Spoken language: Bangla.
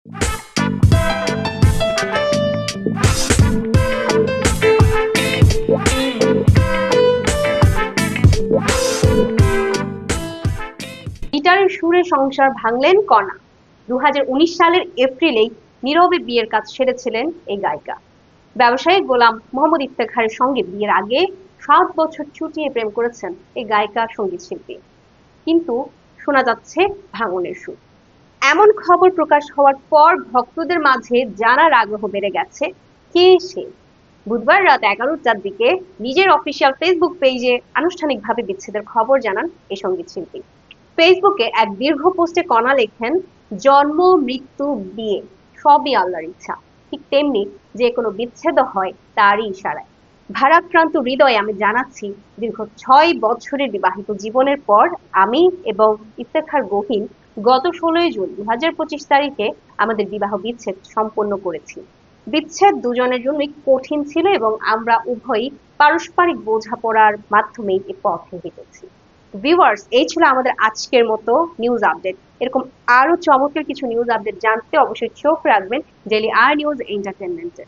গিটারের সুরে সংসার ভাঙলেন কণা। 2019 সালের এপ্রিলেই নীরবে বিয়ের কাজ সেরেছিলেন এই গায়িকা। ব্যবসায়ী গোলাম মোহাম্মদ ইফতেখারের সঙ্গে বিয়ের আগে 7 বছর চুটিয়ে প্রেম করেছেন এই গায়িকা সঙ্গীত শিল্পী। কিন্তু শোনা যাচ্ছে ভাঙনের সুর। এমন খবর প্রকাশ হওয়ার পর ভক্তদের মাঝে জানার আগ্রহ বেড়ে গেছে কে সে। বুধবার রাত 11টার দিকে নিজের অফিসিয়াল ফেসবুক পেজে আনুষ্ঠানিকভাবে বিচ্ছেদের খবর জানান এই সঙ্গীত শিল্পী। ফেসবুকে এক দীর্ঘ পোস্টে কণা লেখেন, জন্ম মৃত্যু বিয়ে সবই আল্লাহর ইচ্ছা, ঠিক তেমনি যে কোনো বিচ্ছেদ হয় তারই ইশারায়। ভারাক্রান্ত হৃদয়ে আমি জানাচ্ছি, দীর্ঘ 6 বছরের বিবাহিত জীবনের পর আমি এবং ইফতেখার গহীন গত 16 জুন 2025 তারিখে আমাদের বিবাহ বিচ্ছেদ সম্পন্ন করেছি। বিচ্ছেদ দুজনের জন্যই কঠিন ছিল এবং আমরা উভয়ই পারস্পরিক বোঝাপড়ার মাধ্যমেই এ পথে হেঁটেছি। ভিউয়ার্স, এই ছিল আমাদের আজকের মতো নিউজ আপডেট। এরকম আরো চমৎকার কিছু নিউজ আপডেট জানতে অবশ্যই চোখ রাখবেন ডেইলি আর নিউজ এন্টারটেনমেন্টে।